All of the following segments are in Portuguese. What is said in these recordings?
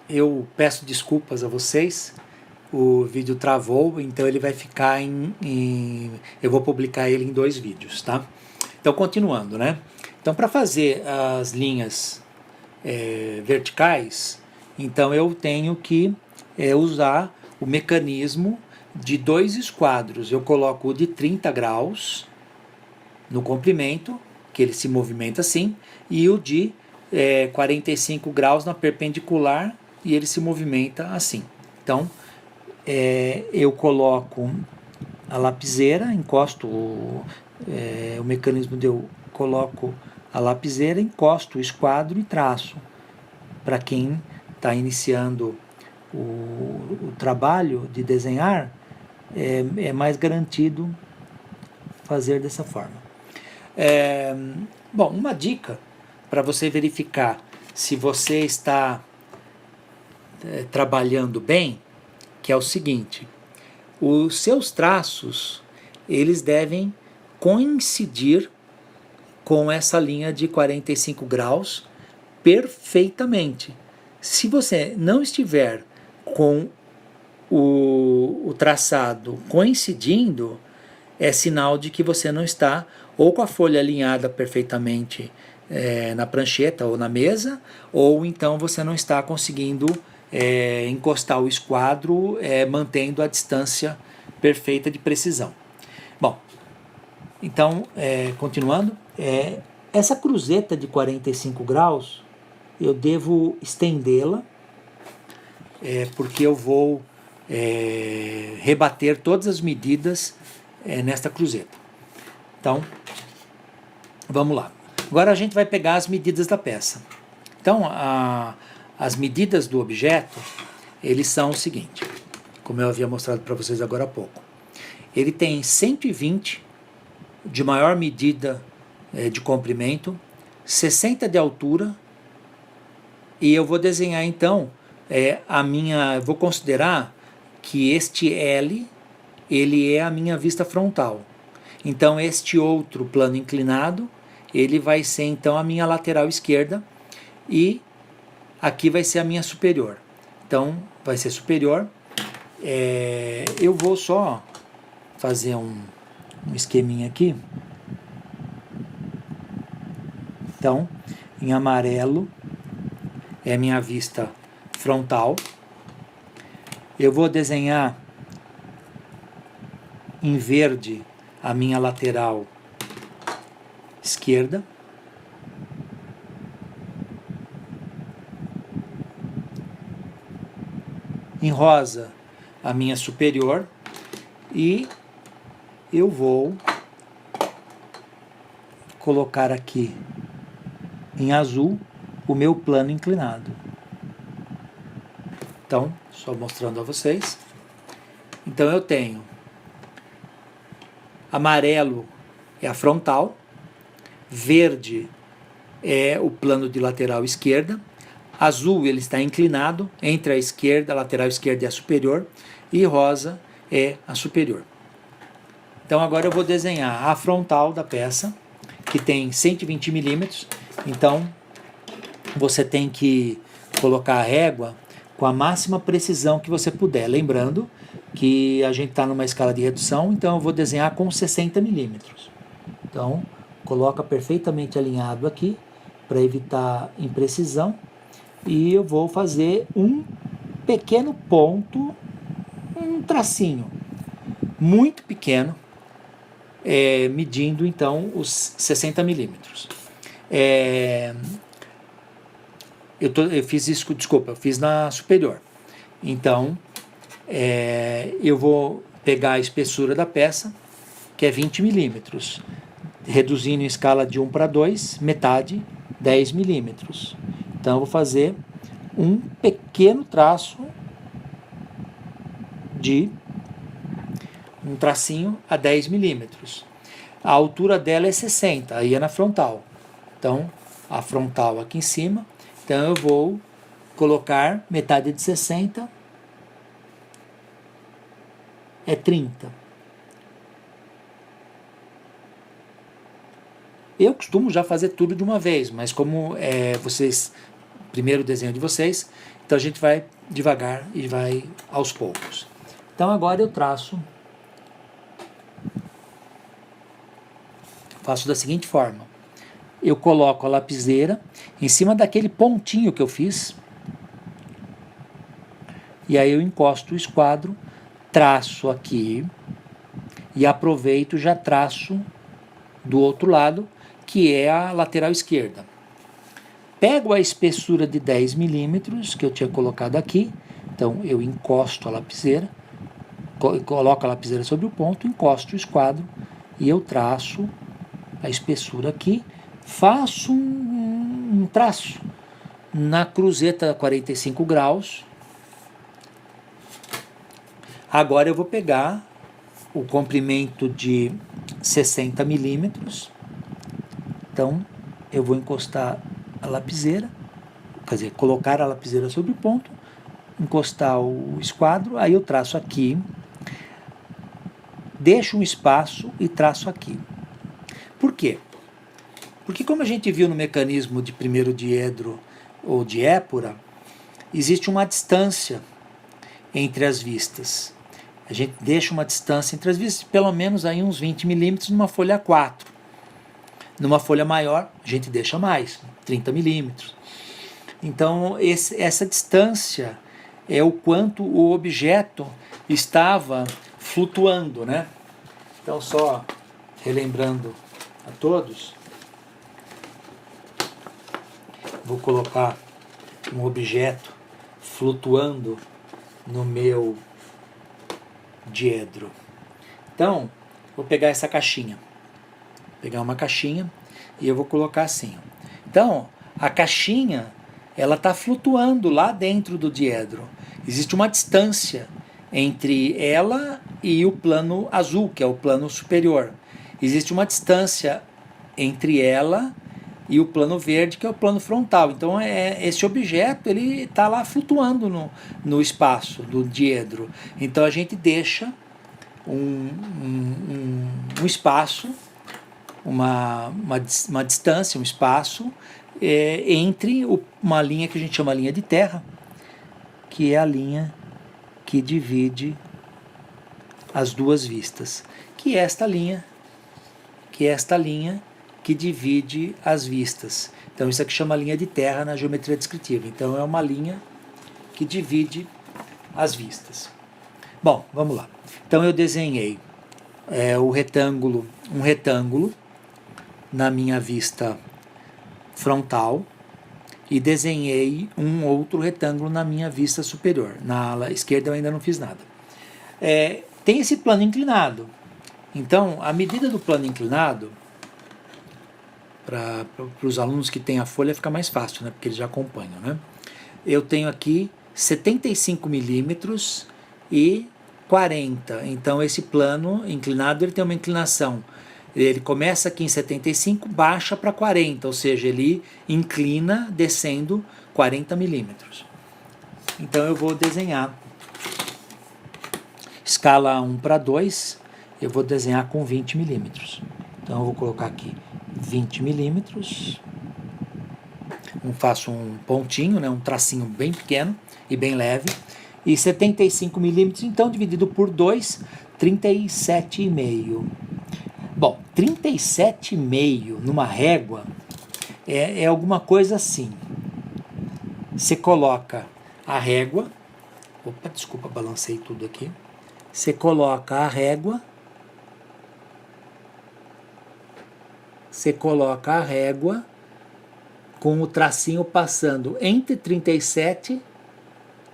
eu peço desculpas a vocês, o vídeo travou, então ele vai ficar eu vou publicar ele em 2 vídeos, tá? Então, continuando, né? Então, para fazer as linhas verticais, então eu tenho que usar o mecanismo de 2 esquadros. Eu coloco o de 30 graus no comprimento, que ele se movimenta assim, e o de 45 graus na perpendicular, e ele se movimenta assim. Então, eu coloco a lapiseira, encosto o mecanismo de eu coloco a lapiseira, encosto o esquadro e traço. Para quem está iniciando o trabalho de desenhar, é mais garantido fazer dessa forma. Bom, uma dica para você verificar se você está trabalhando bem, que é o seguinte: os seus traços, eles devem coincidir com essa linha de 45 graus perfeitamente. Se você não estiver com o traçado coincidindo, é sinal de que você não está ou com a folha alinhada perfeitamente na prancheta ou na mesa, ou então você não está conseguindo encostar o esquadro mantendo a distância perfeita de precisão. Bom, então, continuando, essa cruzeta de 45 graus, eu devo estendê-la, porque eu vou rebater todas as medidas nesta cruzeta. Então, vamos lá. Agora a gente vai pegar as medidas da peça. Então, as medidas do objeto, eles são o seguinte, como eu havia mostrado para vocês agora há pouco. Ele tem 120 de maior medida de comprimento, 60 de altura, e eu vou desenhar então eu vou considerar que este L, ele é a minha vista frontal. Então este outro plano inclinado, ele vai ser então a minha lateral esquerda, e aqui vai ser a minha superior. Então vai ser superior. Eu vou só fazer um esqueminha aqui. Então, em amarelo é a minha vista frontal. Eu vou desenhar em verde a minha lateral esquerda. Em rosa, a minha superior. E eu vou colocar aqui em azul o meu plano inclinado. Então, só mostrando a vocês. Então eu tenho amarelo é a frontal, verde é o plano de lateral esquerda, azul ele está inclinado entre a esquerda, a lateral esquerda e a superior, e rosa é a superior. Então agora eu vou desenhar a frontal da peça, que tem 120 milímetros. Então você tem que colocar a régua com a máxima precisão que você puder. Lembrando que a gente está numa escala de redução, então eu vou desenhar com 60 milímetros. Então coloca perfeitamente alinhado aqui, para evitar imprecisão. E eu vou fazer um pequeno ponto, um tracinho muito pequeno, medindo então os 60 milímetros. Eu fiz isso, desculpa, eu fiz na superior. Então, eu vou pegar a espessura da peça, que é 20 milímetros, reduzindo em escala de 1 para 2, metade, 10 milímetros. Então, eu vou fazer um pequeno traço de um tracinho a 10 milímetros. A altura dela é 60, aí é na frontal. Então, a frontal aqui em cima. Então, eu vou colocar metade de 60, é 30. Eu costumo já fazer tudo de uma vez, mas como vocês primeiro desenho de vocês, então a gente vai devagar e vai aos poucos. Então agora eu faço da seguinte forma: eu coloco a lapiseira em cima daquele pontinho que eu fiz, e aí eu encosto o esquadro, traço aqui, e aproveito e já traço do outro lado, que é a lateral esquerda. Pego a espessura de 10 milímetros que eu tinha colocado aqui, então eu encosto a lapiseira, coloco a lapiseira sobre o ponto, encosto o esquadro e eu traço a espessura aqui, faço um traço na cruzeta 45 graus. Agora eu vou pegar o comprimento de 60 milímetros, então eu vou encostar a lapiseira, quer dizer, colocar a lapiseira sobre o ponto, encostar o esquadro, aí eu traço aqui, deixo um espaço e traço aqui. Por quê? Porque como a gente viu no mecanismo de primeiro diedro ou de épura, existe uma distância entre as vistas. A gente deixa uma distância entre as vistas de pelo menos aí uns 20 milímetros numa folha A4. Numa folha maior, a gente deixa mais, 30 milímetros. Então, essa distância é o quanto o objeto estava flutuando, né? Então, só relembrando a todos, vou colocar um objeto flutuando no meu diedro. Então, vou pegar essa caixinha. Pegar uma caixinha e eu vou colocar assim. Então, a caixinha, ela está flutuando lá dentro do diedro. Existe uma distância entre ela e o plano azul, que é o plano superior. Existe uma distância entre ela e o plano verde, que é o plano frontal. Então, esse objeto ele está lá flutuando no espaço do diedro. Então, a gente deixa um espaço, uma distância, um espaço entre uma linha que a gente chama linha de terra, que é a linha que divide as duas vistas, que é esta linha que divide as vistas. Então isso aqui chama linha de terra na geometria descritiva. Então é uma linha que divide as vistas. Bom, vamos lá. Então eu desenhei um retângulo na minha vista frontal e desenhei um outro retângulo na minha vista superior. Na ala esquerda eu ainda não fiz nada. Tem esse plano inclinado. Então, a medida do plano inclinado, para os alunos que têm a folha fica mais fácil, né, porque eles já acompanham, né? Eu tenho aqui 75 milímetros e 40. Então, esse plano inclinado ele tem uma inclinação. Ele começa aqui em 75, baixa para 40, ou seja, ele inclina descendo 40 milímetros. Então eu vou desenhar escala 1:2, eu vou desenhar com 20 milímetros. Então eu vou colocar aqui 20 milímetros, faço um pontinho, né, um tracinho bem pequeno e bem leve, e 75 milímetros, então dividido por 2, 37,5. Bom, 37,5 numa régua é alguma coisa assim. Você coloca a régua, desculpa, balancei tudo aqui. Você coloca a régua, com o tracinho passando entre 37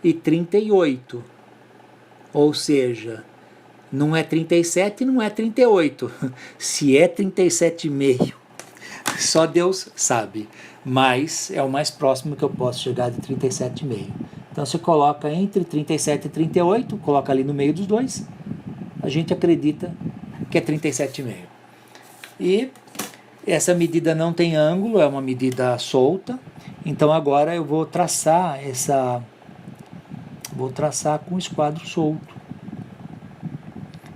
e 38. Ou seja, não é 37 e não é 38. Se é 37,5, só Deus sabe. Mas é o mais próximo que eu posso chegar de 37,5. Então você coloca entre 37 e 38, coloca ali no meio dos dois, a gente acredita que é 37,5. E essa medida não tem ângulo, é uma medida solta. Então agora eu vou traçar com o esquadro solto.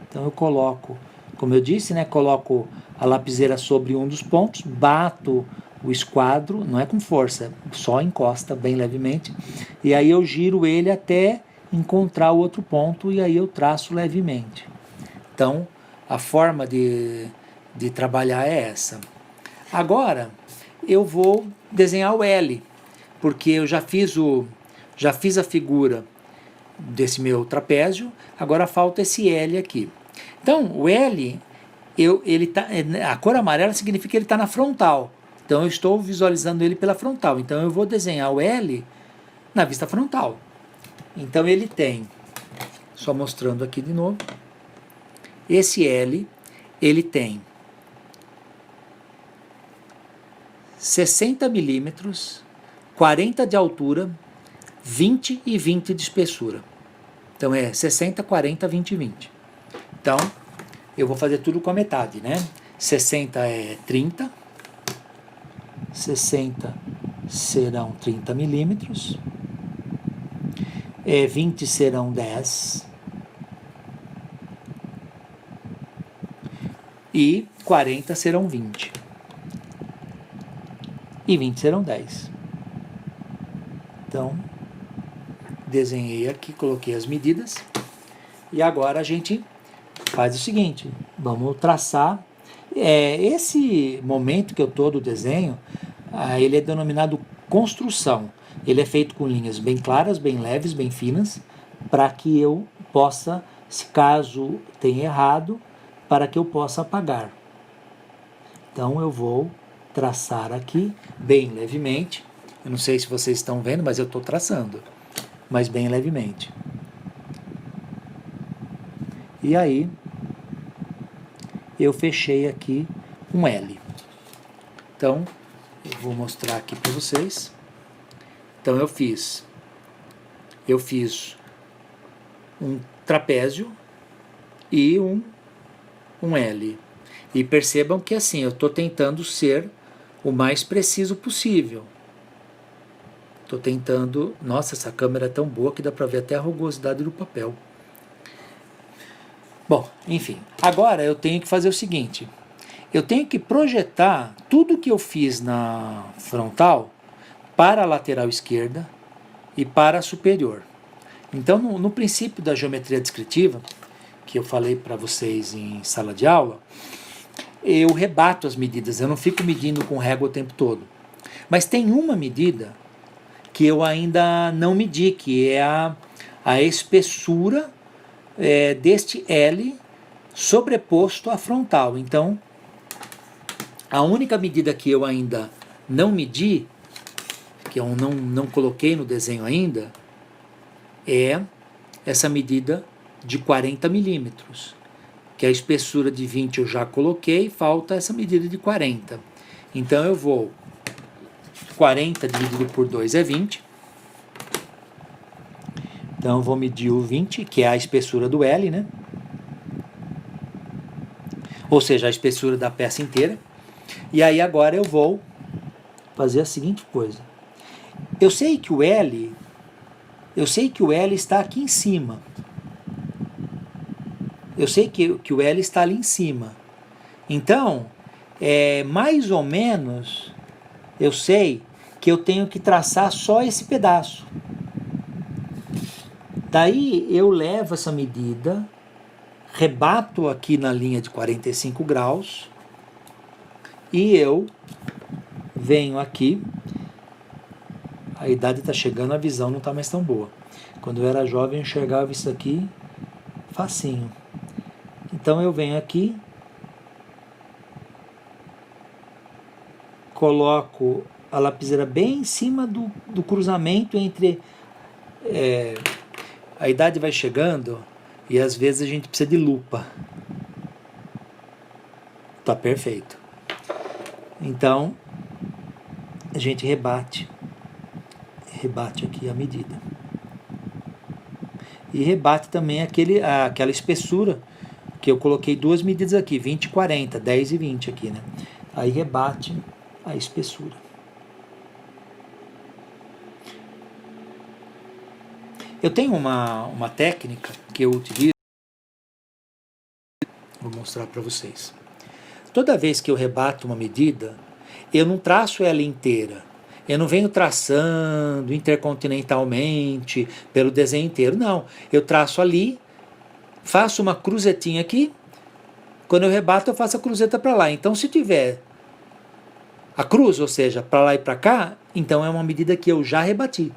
Então eu coloco, como eu disse, né, coloco a lapiseira sobre um dos pontos, bato o esquadro, não é com força, só encosta bem levemente, e aí eu giro ele até encontrar o outro ponto, e aí eu traço levemente. Então, a forma de trabalhar é essa. Agora, eu vou desenhar o L, porque eu já fiz a figura desse meu trapézio, agora falta esse L aqui. Então, o L, a cor amarela significa que ele está na frontal. Então, eu estou visualizando ele pela frontal. Então, eu vou desenhar o L na vista frontal. Então, ele tem, só mostrando aqui de novo, esse L, ele tem 60 milímetros, 40 de altura, 20 e 20 de espessura. Então é 60, 40, 20 e 20. Então eu vou fazer tudo com a metade, né? 60 é 30, 60 serão 30 milímetros, 20 serão 10 e 40 serão 20. E 20 serão 10. Então, desenhei aqui, coloquei as medidas. E agora a gente faz o seguinte, vamos traçar. Esse momento que eu estou do desenho, ele é denominado construção. Ele é feito com linhas bem claras, bem leves, bem finas, para que eu possa, se caso tenha errado, para que eu possa apagar. Então eu vou traçar aqui bem levemente. Eu não sei se vocês estão vendo, mas eu estou traçando, mas bem levemente. E aí eu fechei aqui um L. Então eu vou mostrar aqui para vocês. Então eu fiz um trapézio e um L. E percebam que assim, eu estou tentando ser o mais preciso possível. Estou tentando... Nossa, essa câmera é tão boa que dá para ver até a rugosidade do papel. Bom, enfim. Agora eu tenho que fazer o seguinte. Eu tenho que projetar tudo que eu fiz na frontal para a lateral esquerda e para a superior. Então, no princípio da geometria descritiva, que eu falei para vocês em sala de aula, eu rebato as medidas, eu não fico medindo com régua o tempo todo. Mas tem uma medida que eu ainda não medi, que é a espessura deste L sobreposto à frontal. Então, a única medida que eu ainda não medi, que eu não coloquei no desenho ainda, é essa medida de 40 milímetros. Que a espessura de 20 eu já coloquei, falta essa medida de 40. Então eu vou, 40 dividido por 2 é 20. Então eu vou medir o 20, que é a espessura do L, né? Ou seja, a espessura da peça inteira. E aí agora eu vou fazer a seguinte coisa. Eu sei que o L está aqui em cima. Eu sei que o L está ali em cima. Então, mais ou menos, eu sei que eu tenho que traçar só esse pedaço. Daí eu levo essa medida, rebato aqui na linha de 45 graus e eu venho aqui. A idade está chegando, a visão não está mais tão boa. Quando eu era jovem eu enxergava isso aqui facinho. Então eu venho aqui, coloco a lapiseira bem em cima do cruzamento entre... a idade vai chegando e às vezes a gente precisa de lupa. Tá perfeito. Então a gente rebate aqui a medida. E rebate também aquela espessura, que eu coloquei duas medidas aqui, 20 e 40, 10 e 20 aqui, né? Aí rebate a espessura. Eu tenho uma técnica que eu utilizo, vou mostrar para vocês. Toda vez que eu rebato uma medida, eu não traço ela inteira. Eu não venho traçando intercontinentalmente pelo desenho inteiro, não. Eu traço ali, faço uma cruzetinha aqui, quando eu rebato eu faço a cruzeta para lá. Então se tiver a cruz, ou seja, para lá e para cá, então é uma medida que eu já rebati.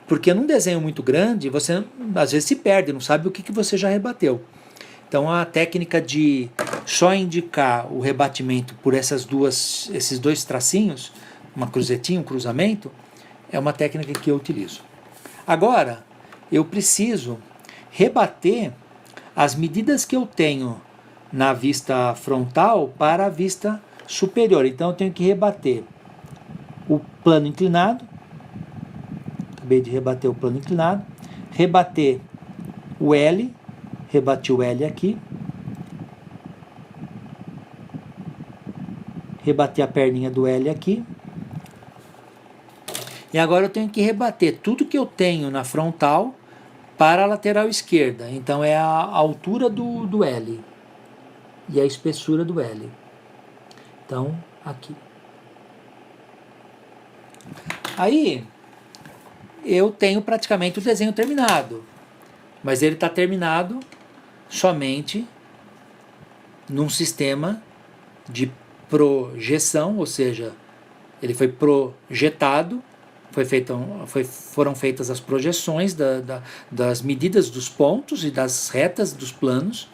Porque num desenho muito grande, você às vezes se perde, não sabe o que você já rebateu. Então a técnica de só indicar o rebatimento por esses dois tracinhos, uma cruzetinha, um cruzamento, é uma técnica que eu utilizo. Agora, eu preciso rebater as medidas que eu tenho na vista frontal para a vista superior. Então eu tenho que rebater o plano inclinado, acabei de rebater o plano inclinado, rebater o L, rebati o L aqui, rebati a perninha do L aqui, e agora eu tenho que rebater tudo que eu tenho na frontal para a lateral esquerda. Então é a altura do L e a espessura do L. Então, aqui. Aí, eu tenho praticamente o desenho terminado, mas ele está terminado somente num sistema de projeção, ou seja, ele foi projetado, foram feitas as projeções das medidas dos pontos e das retas dos planos,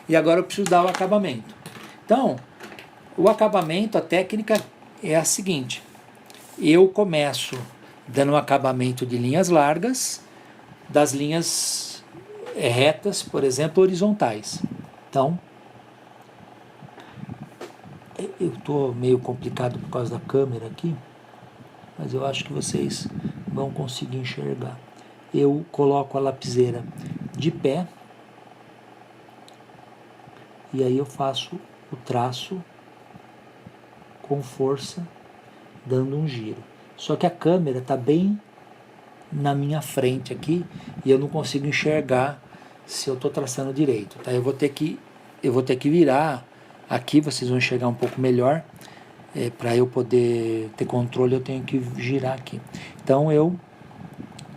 e agora eu preciso dar o acabamento. Então, o acabamento, a técnica é a seguinte: eu começo dando um acabamento de linhas largas, das linhas retas, por exemplo, horizontais. Então, eu estou meio complicado por causa da câmera aqui, mas eu acho que vocês vão conseguir enxergar. Eu coloco a lapiseira de pé e aí eu faço o traço com força, dando um giro. Só que a câmera está bem na minha frente aqui e eu não consigo enxergar se eu estou traçando direito. Tá? Eu vou ter que virar aqui, vocês vão enxergar um pouco melhor. Para eu poder ter controle, eu tenho que girar aqui. Então eu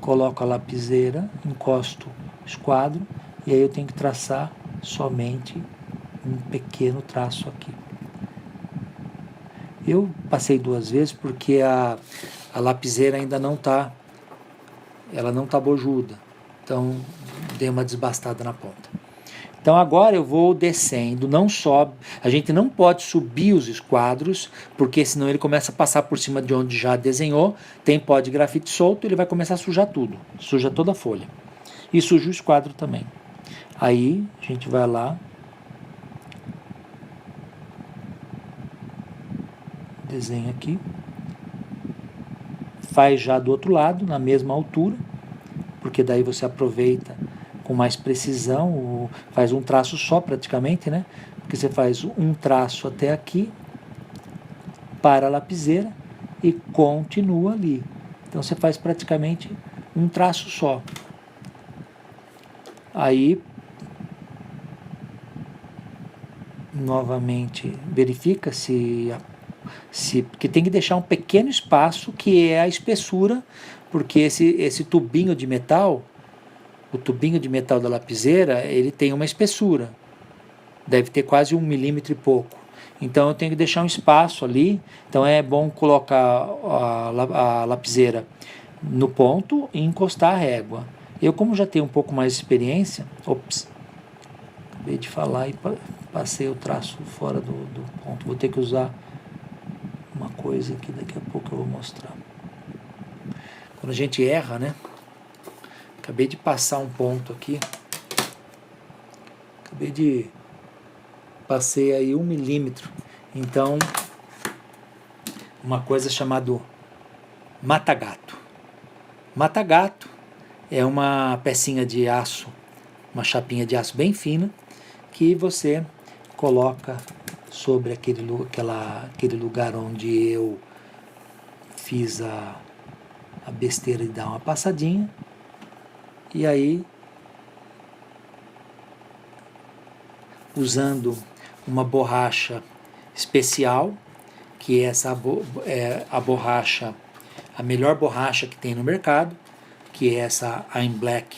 coloco a lapiseira, encosto o esquadro e aí eu tenho que traçar somente um pequeno traço aqui. Eu passei 2 vezes porque a lapiseira ainda não está, ela não está bojuda, então dei uma desbastada na ponta. Então agora eu vou descendo, não sobe, a gente não pode subir os esquadros, porque senão ele começa a passar por cima de onde já desenhou, tem pó de grafite solto, ele vai começar a sujar tudo, suja toda a folha, e suja o esquadro também. Aí a gente vai lá, desenha aqui, faz já do outro lado, na mesma altura, porque daí você aproveita com mais precisão, faz um traço só praticamente, né? Porque você faz um traço até aqui, para a lapiseira e continua ali. Então você faz praticamente um traço só. Aí, novamente, verifica porque tem que deixar um pequeno espaço que é a espessura, porque esse tubinho de metal, o tubinho de metal da lapiseira, ele tem uma espessura, deve ter quase 1 milímetro e pouco. Então eu tenho que deixar um espaço ali. Então é bom colocar a lapiseira no ponto e encostar a régua. Eu, como já tenho um pouco mais de experiência, acabei de falar e passei o traço fora do ponto. Vou ter que usar uma coisa que daqui a pouco eu vou mostrar. Quando a gente erra, né? Acabei de passar um ponto aqui. Passei aí 1 milímetro. Então, uma coisa chamada mata-gato. Mata-gato é uma pecinha de aço, uma chapinha de aço bem fina, que você coloca sobre aquele lugar onde eu fiz a besteira de dar uma passadinha. E aí, usando uma borracha especial, que é a borracha, a melhor borracha que tem no mercado, que é essa I'm Black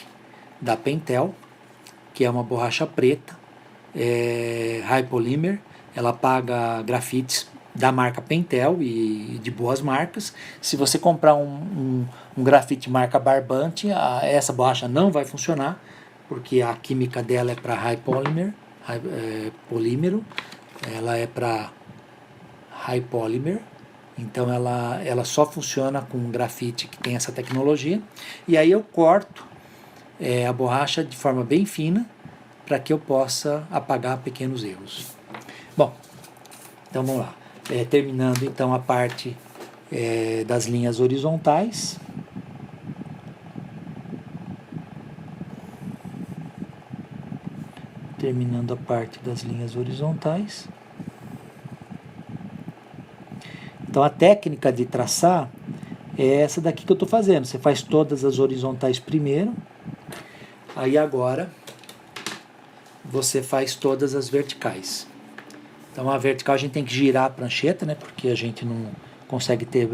da Pentel, que é uma borracha preta, high polymer. Ela apaga grafites da marca Pentel e de boas marcas. Se você comprar um grafite marca Barbante, essa borracha não vai funcionar, porque a química dela é para high polymer, polímero, ela é para high polymer, então ela só funciona com grafite que tem essa tecnologia. E aí eu corto a borracha de forma bem fina para que eu possa apagar pequenos erros. Bom, então vamos lá. Terminando então a parte das linhas horizontais. Terminando a parte das linhas horizontais. Então a técnica de traçar é essa daqui que eu estou fazendo. Você faz todas as horizontais primeiro, aí agora você faz todas as verticais. Então a vertical a gente tem que girar a prancheta, né? Porque a gente não consegue ter...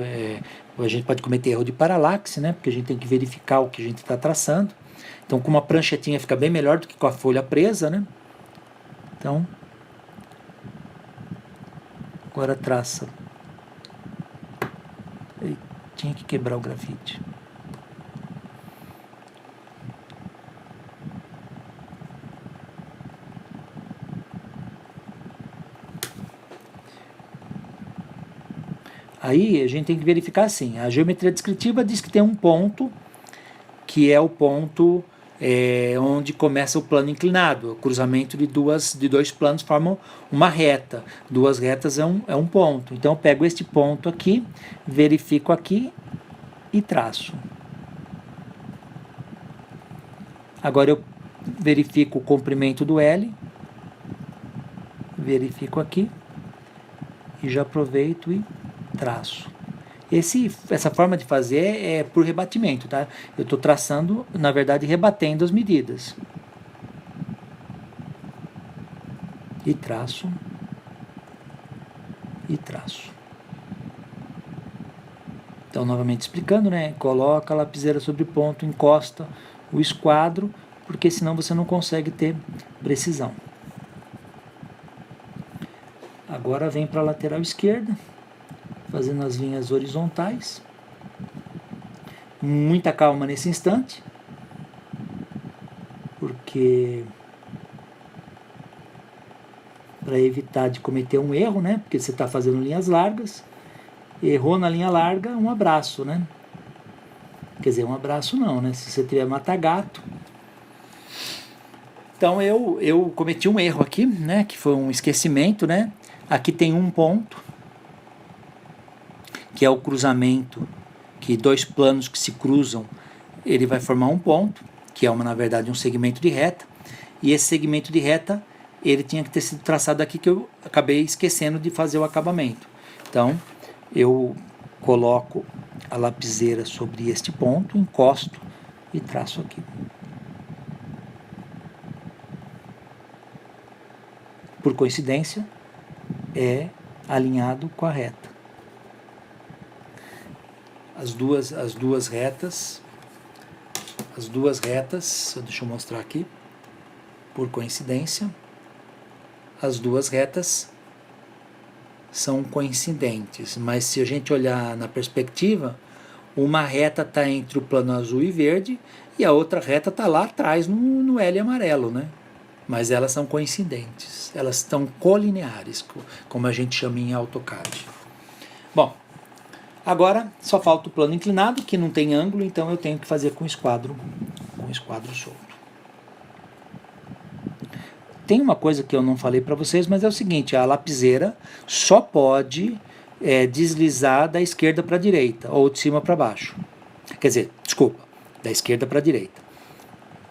a gente pode cometer erro de paralaxe, né? Porque a gente tem que verificar o que a gente está traçando. Então com uma pranchetinha fica bem melhor do que com a folha presa, né? Então, agora traça. Tinha que quebrar o grafite. Aí a gente tem que verificar assim, a geometria descritiva diz que tem um ponto, que é o ponto onde começa o plano inclinado. O cruzamento de dois planos formam uma reta. Duas retas é um ponto. Então eu pego este ponto aqui, verifico aqui e traço. Agora eu verifico o comprimento do L, verifico aqui e já aproveito e traço. Essa forma de fazer é por rebatimento, tá? Eu estou traçando, na verdade, rebatendo as medidas. E traço. E traço. Então, novamente explicando, né? Coloca a lapiseira sobre o ponto, encosta o esquadro, porque senão você não consegue ter precisão. Agora vem para a lateral esquerda, fazendo as linhas horizontais. Muita calma nesse instante, porque para evitar de cometer um erro, né? Porque você está fazendo linhas largas, errou na linha larga, um abraço, né? Quer dizer, um abraço não, né? Se você tiver mata-gato. Então eu cometi um erro aqui, né? Que foi um esquecimento, né? Aqui tem um ponto, que é o cruzamento, que dois planos que se cruzam, ele vai formar um ponto, que é na verdade um segmento de reta, e esse segmento de reta, ele tinha que ter sido traçado aqui, que eu acabei esquecendo de fazer o acabamento. Então, eu coloco a lapiseira sobre este ponto, encosto e traço aqui. Por coincidência, é alinhado com a reta. As duas retas, deixa eu mostrar aqui, por coincidência, as duas retas são coincidentes, mas se a gente olhar na perspectiva, uma reta está entre o plano azul e verde e a outra reta está lá atrás no L amarelo, né? Mas elas são coincidentes, elas estão colineares, como a gente chama em AutoCAD. Bom, agora só falta o plano inclinado, que não tem ângulo, então eu tenho que fazer com o esquadro solto. Tem uma coisa que eu não falei para vocês, mas é o seguinte, a lapiseira só pode deslizar da esquerda para a direita, ou de cima para baixo. Quer dizer, desculpa, da esquerda para a direita.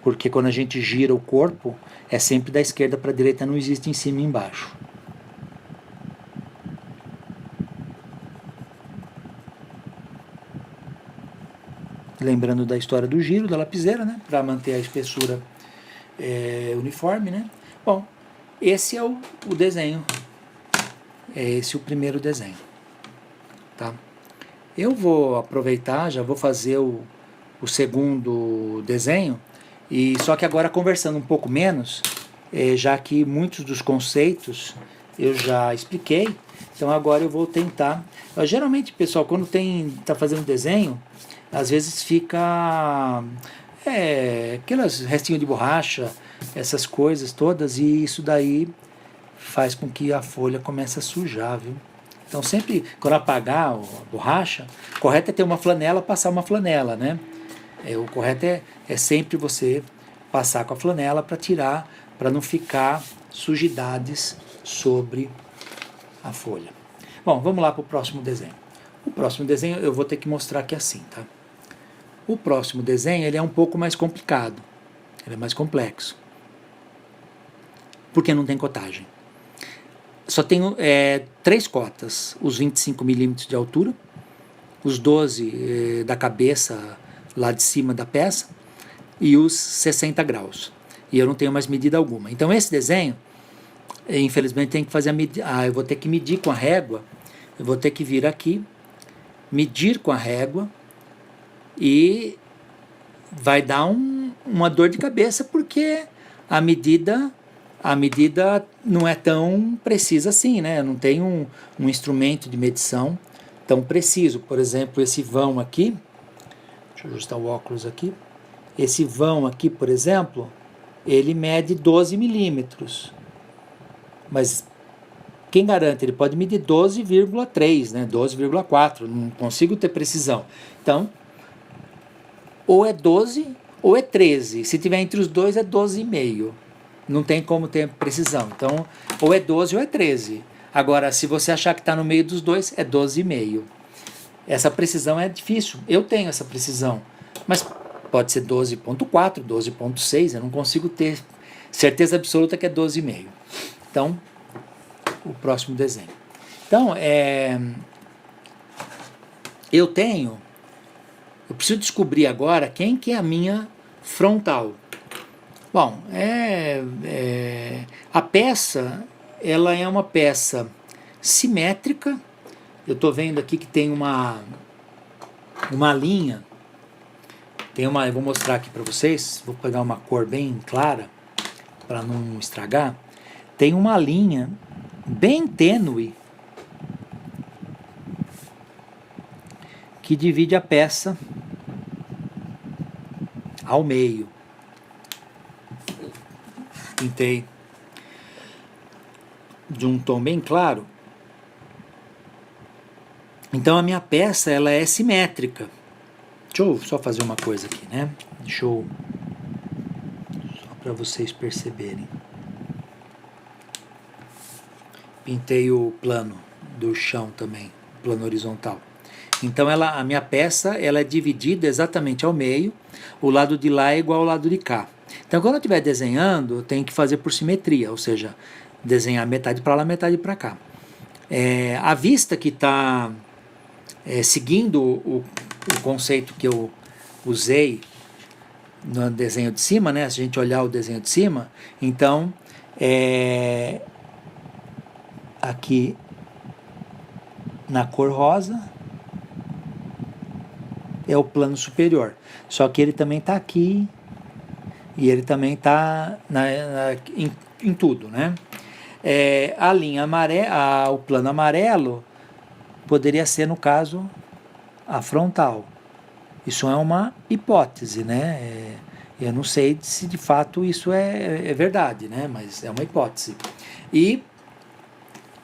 Porque quando a gente gira o corpo, é sempre da esquerda para a direita, não existe em cima e embaixo. Lembrando da história do giro da lapiseira, né? Para manter a espessura uniforme, né? Bom, esse é o desenho. Esse é o primeiro desenho. tá? Eu vou aproveitar, já vou fazer o segundo desenho, e só que agora conversando um pouco menos, já que muitos dos conceitos eu já expliquei, então agora eu vou tentar. Geralmente, pessoal, quando está fazendo desenho, às vezes fica aquelas restinhos de borracha, essas coisas todas, e isso daí faz com que a folha comece a sujar, viu? Então sempre, quando apagar a borracha, o correto é ter uma flanela, passar uma flanela, né? O correto é sempre você passar com a flanela para tirar, para não ficar sujidades sobre a folha. Bom, vamos lá para o próximo desenho. O próximo desenho eu vou ter que mostrar aqui assim, tá? O próximo desenho ele é um pouco mais complicado, ele é mais complexo, porque não tem cotagem. Só tenho 3 cotas, os 25 milímetros de altura, os 12 da cabeça lá de cima da peça e os 60 graus. E eu não tenho mais medida alguma. Então esse desenho, infelizmente, tem que fazer a medida. Eu vou ter que medir com a régua, eu vou ter que vir aqui, medir com a régua e vai dar uma dor de cabeça porque a medida não é tão precisa assim, né? Não tem um instrumento de medição tão preciso. Por exemplo, esse vão aqui, deixa eu ajustar o óculos aqui, esse vão aqui, por exemplo, ele mede 12 milímetros, mas quem garante? Ele pode medir 12,3, né? 12,4, não consigo ter precisão. Então, ou é 12 ou é 13, se tiver entre os dois é 12,5. Não tem como ter precisão. Então, ou é 12 ou é 13. Agora, se você achar que está no meio dos dois, é 12,5. Essa precisão é difícil. Eu tenho essa precisão. Mas pode ser 12,4, 12,6. Eu não consigo ter certeza absoluta que é 12,5. Então, o próximo desenho. Então, eu preciso descobrir agora quem que é a minha frontal. Bom, a peça, ela é uma peça simétrica. Eu estou vendo aqui que tem uma linha. Eu vou mostrar aqui para vocês. Vou pegar uma cor bem clara para não estragar. Tem uma linha bem tênue que divide a peça ao meio. Pintei de um tom bem claro. Então a minha peça ela é simétrica. Deixa eu só fazer uma coisa aqui, né? Só para vocês perceberem. Pintei o plano do chão também, plano horizontal. Então a minha peça ela é dividida exatamente ao meio. O lado de lá é igual ao lado de cá. Então, quando eu estiver desenhando, eu tenho que fazer por simetria, ou seja, desenhar metade para lá, metade para cá. A vista que está seguindo o conceito que eu usei no desenho de cima, né? Se a gente olhar o desenho de cima, então, aqui na cor rosa é o plano superior, só que ele também está aqui e ele também está em tudo, né? A linha amarela, o plano amarelo poderia ser, no caso, a frontal. Isso é uma hipótese, né? Eu não sei se de fato isso é verdade, né? Mas é uma hipótese. E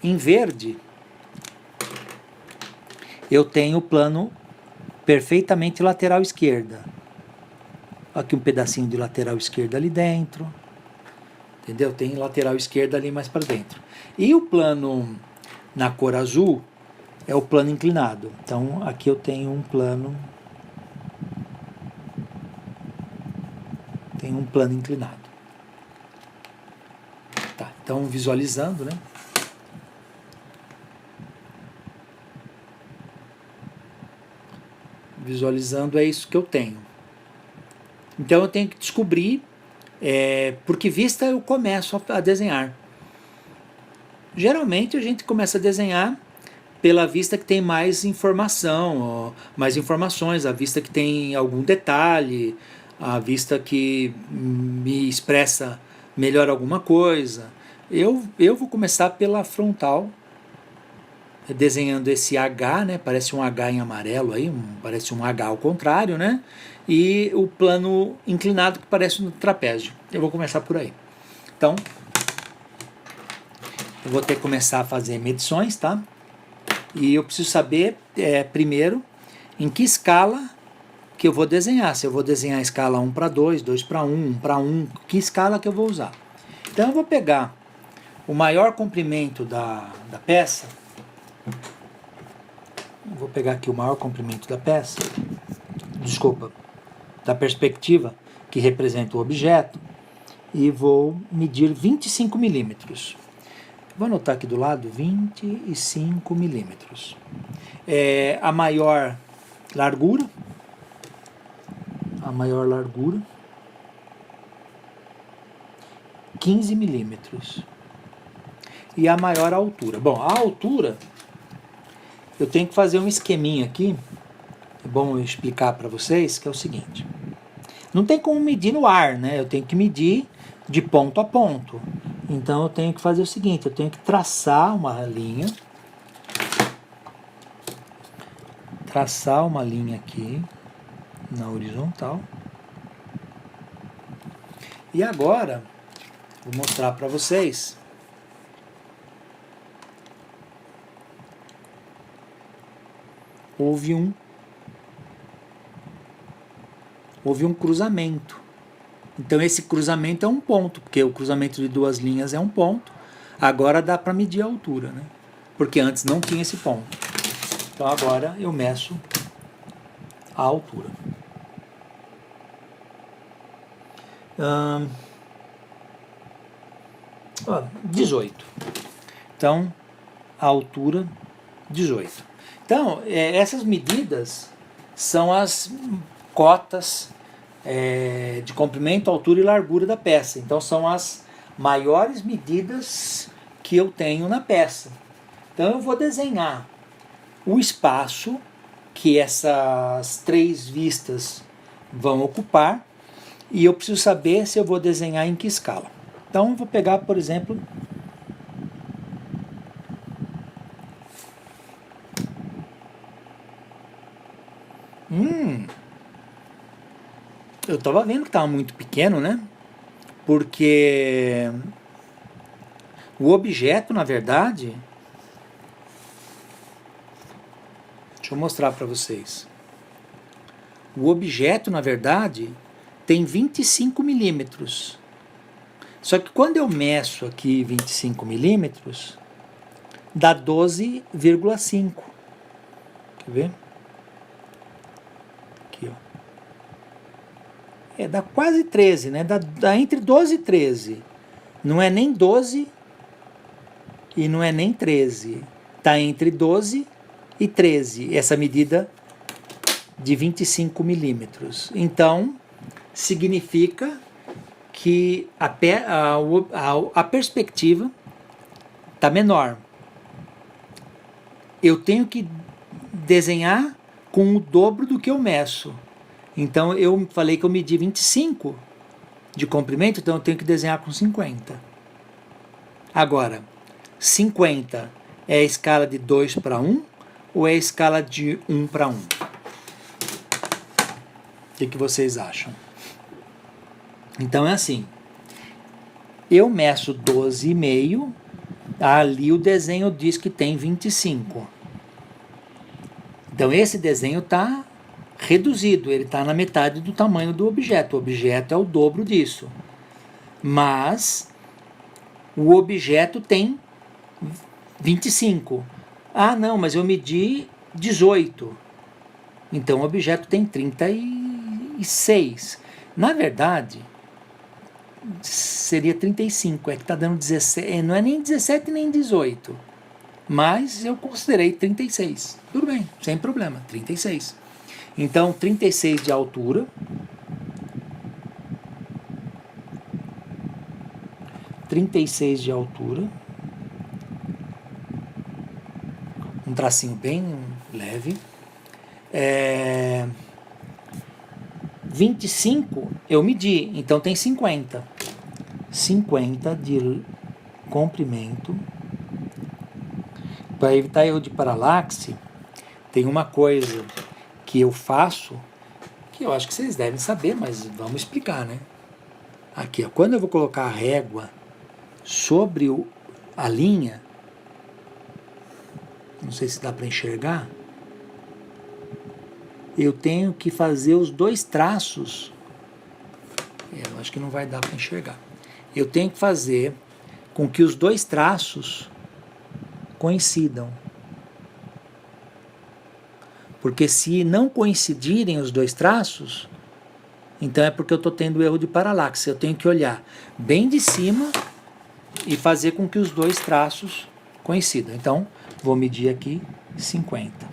em verde eu tenho o plano perfeitamente lateral esquerda. Aqui um pedacinho de lateral esquerda ali dentro. Entendeu? Tem lateral esquerda ali mais para dentro. E o plano na cor azul é o plano inclinado. Então aqui eu tenho um plano. Tem um plano inclinado. Tá, então visualizando, né? Visualizando é isso que eu tenho. Então eu tenho que descobrir por que vista eu começo a desenhar. Geralmente a gente começa a desenhar pela vista que tem mais informação, mais informações, a vista que tem algum detalhe, a vista que me expressa melhor alguma coisa. Eu vou começar pela frontal, desenhando esse H, né? Parece um H em amarelo aí, parece um H ao contrário, né? E o plano inclinado que parece um trapézio. Eu vou começar por aí. Então, eu vou ter que começar a fazer medições, tá? E eu preciso saber, primeiro, em que escala que eu vou desenhar. Se eu vou desenhar a escala 1 para 2, 2 para 1, 1 para 1, que escala que eu vou usar. Então eu vou pegar o maior comprimento da peça. Vou pegar aqui o maior comprimento da peça. Desculpa, da perspectiva que representa o objeto. E vou medir 25 milímetros. Vou anotar aqui do lado 25 milímetros. A maior largura. A maior largura. 15 milímetros. E a maior altura. Bom, a altura, eu tenho que fazer um esqueminha aqui. É bom eu explicar para vocês, que é o seguinte. Não tem como medir no ar, né? Eu tenho que medir de ponto a ponto. Então eu tenho que fazer o seguinte, eu tenho que traçar uma linha. Traçar uma linha aqui na horizontal. E agora, vou mostrar para vocês. Houve um cruzamento. Então esse cruzamento é um ponto, porque o cruzamento de duas linhas é um ponto. Agora dá para medir a altura, né? Porque antes não tinha esse ponto. Então agora eu meço a altura. 18. Então a altura 18. Então essas medidas são as cotas de comprimento, altura e largura da peça. Então são as maiores medidas que eu tenho na peça. Então eu vou desenhar o espaço que essas três vistas vão ocupar e eu preciso saber se eu vou desenhar em que escala. Então eu vou pegar, por exemplo, eu estava vendo que estava muito pequeno, né? Porque o objeto, na verdade, deixa eu mostrar para vocês. O objeto, na verdade, tem 25 milímetros. Só que quando eu meço aqui 25 milímetros, dá 12,5. Quer ver? Aqui, ó. Dá quase 13, né? Dá entre 12 e 13. Não é nem 12 e não é nem 13. Está entre 12 e 13, essa medida de 25 milímetros. Então, significa que a perspectiva está menor. Eu tenho que desenhar com o dobro do que eu meço. Então eu falei que eu medi 25 de comprimento, então eu tenho que desenhar com 50. Agora, 50 é a escala de 2 para 1 ou é a escala de 1 para 1? O que vocês acham? Então é assim, eu meço 12,5, ali o desenho diz que tem 25. Então esse desenho está reduzido, ele está na metade do tamanho do objeto. O objeto é o dobro disso. Mas o objeto tem 25. Ah, não, mas eu medi 18. Então o objeto tem 36. Na verdade, seria 35. É que está dando 17. Não é nem 17 nem 18. Mas eu considerei 36. Tudo bem, sem problema, 36. Então, 36 de altura. 36 de altura. um tracinho bem leve. 25 eu medi, então tem 50. 50 de comprimento. Para evitar erro de paralaxe, tem uma coisa que eu faço, que eu acho que vocês devem saber, mas vamos explicar, né? Aqui, ó, quando eu vou colocar a régua sobre a linha, não sei se dá para enxergar, eu tenho que fazer os dois traços, eu acho que não vai dar para enxergar, eu tenho que fazer com que os dois traços coincidam, porque se não coincidirem os dois traços, então é porque eu estou tendo erro de paralaxe. Eu tenho que olhar bem de cima e fazer com que os dois traços coincidam. Então, vou medir aqui 50.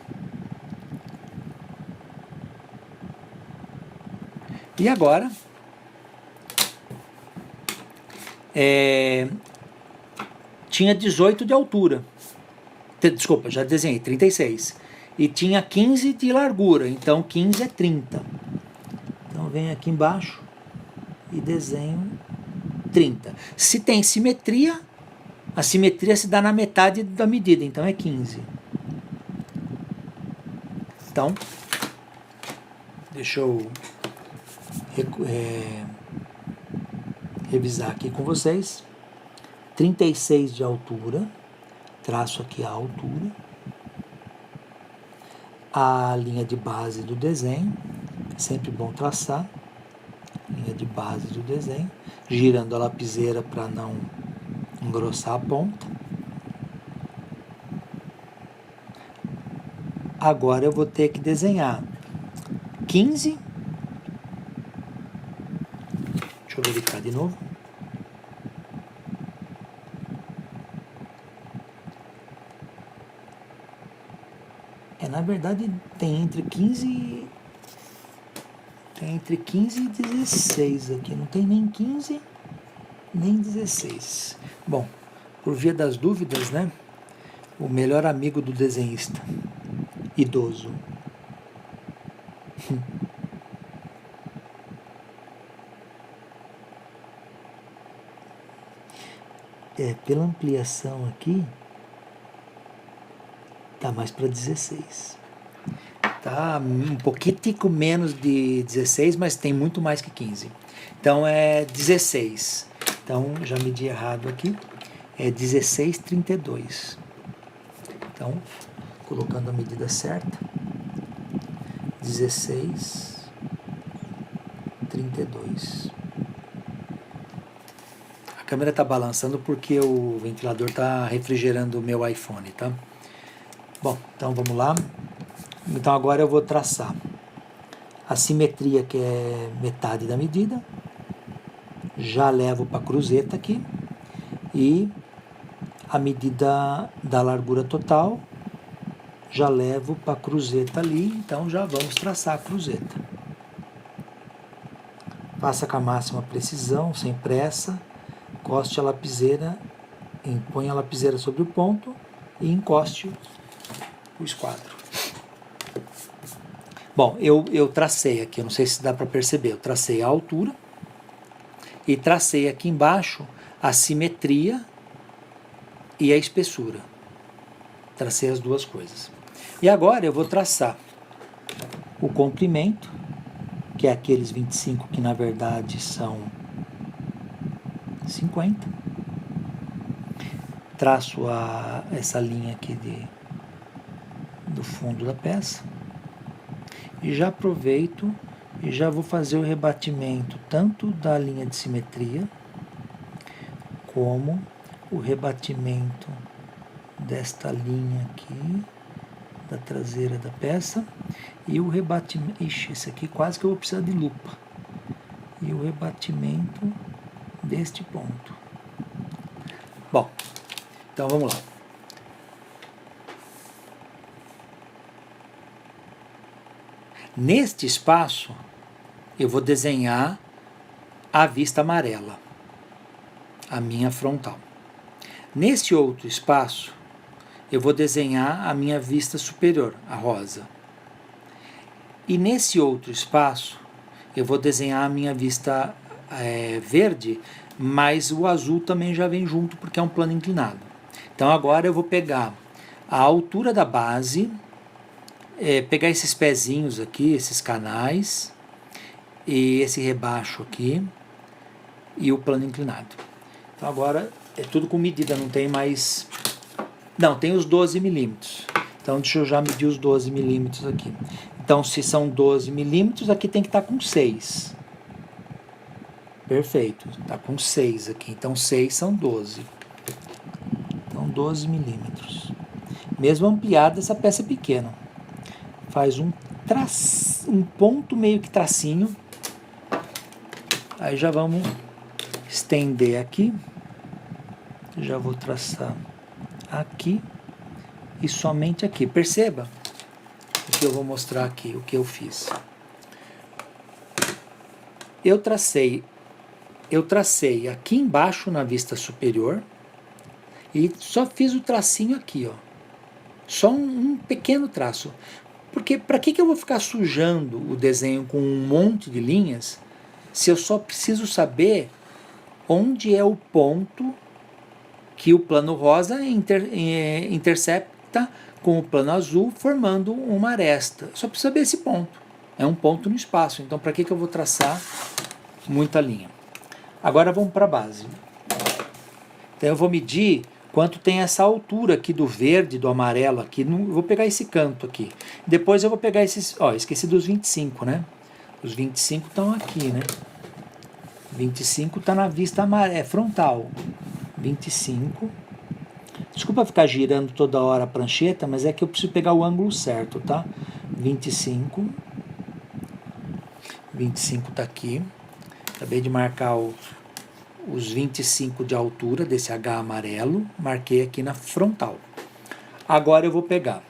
E agora, tinha 18 de altura. Desculpa, já desenhei, 36. E tinha 15 de largura, então 15 é 30. Então venho aqui embaixo e desenho 30. Se tem simetria, a simetria se dá na metade da medida, então é 15. Então, deixa eu revisar aqui com vocês. 36 de altura, traço aqui a altura, a linha de base do desenho, é sempre bom traçar, linha de base do desenho, girando a lapiseira para não engrossar a ponta. Agora eu vou ter que desenhar 15, deixa eu verificar de novo, na verdade tem entre 15 e 16 aqui, não tem nem 15 nem 16. Bom, por via das dúvidas, né, o melhor amigo do desenhista idoso. Pela ampliação aqui, tá mais para 16. Tá um pouquinho menos de 16, mas tem muito mais que 15. Então é 16. Então já medi errado aqui. É 16,32. Então, colocando a medida certa, 16,32. A câmera está balançando porque o ventilador está refrigerando o meu iPhone, tá? Bom, então vamos lá. Então agora eu vou traçar a simetria, que é metade da medida. Já levo para a cruzeta aqui. E a medida da largura total, já levo para a cruzeta ali. Então já vamos traçar a cruzeta. Faça com a máxima precisão, sem pressa. Encoste a lapiseira, põe a lapiseira sobre o ponto e encoste o esquadro. Bom, eu tracei aqui, eu não sei se dá para perceber, eu tracei a altura e tracei aqui embaixo a simetria e a espessura. Tracei as duas coisas. E agora eu vou traçar o comprimento, que é aqueles 25 que na verdade são 50. Traço essa linha aqui do fundo da peça. E já aproveito e já vou fazer o rebatimento tanto da linha de simetria como o rebatimento desta linha aqui da traseira da peça e o rebatimento, esse aqui quase que eu vou precisar de lupa, e o rebatimento deste ponto. Bom, então vamos lá. Neste espaço, eu vou desenhar a vista amarela, a minha frontal. Neste outro espaço, eu vou desenhar a minha vista superior, a rosa. E nesse outro espaço, eu vou desenhar a minha vista verde, mas o azul também já vem junto, porque é um plano inclinado. Então agora eu vou pegar a altura da base, pegar esses pezinhos aqui, esses canais, e esse rebaixo aqui, e o plano inclinado. Então agora é tudo com medida, não tem mais... Não, tem os 12 milímetros. Então deixa eu já medir os 12 milímetros aqui. Então se são 12 milímetros, aqui tem que estar com 6. Perfeito, está com 6 aqui. Então 6 são 12. Então 12 milímetros. Mesmo ampliada, essa peça é pequena. Faz um ponto meio que tracinho. Aí já vamos estender aqui. Já vou traçar aqui e somente aqui. Perceba o que eu vou mostrar aqui, o que eu fiz. Eu tracei aqui embaixo na vista superior e só fiz o tracinho aqui, ó. Só um pequeno traço. Porque para que eu vou ficar sujando o desenho com um monte de linhas se eu só preciso saber onde é o ponto que o plano rosa intercepta com o plano azul, formando uma aresta. Só preciso saber esse ponto. É um ponto no espaço. Então, para que eu vou traçar muita linha? Agora vamos para a base. Então, eu vou medir quanto tem essa altura aqui do verde, do amarelo aqui. Vou pegar esse canto aqui. Depois eu vou pegar esses... Ó, esqueci dos 25, né? Os 25 estão aqui, né? 25 está na vista frontal. 25. Desculpa ficar girando toda hora a prancheta, mas é que eu preciso pegar o ângulo certo, tá? 25. 25 está aqui. Acabei de marcar os 25 de altura desse H amarelo. Marquei aqui na frontal. Agora eu vou pegar.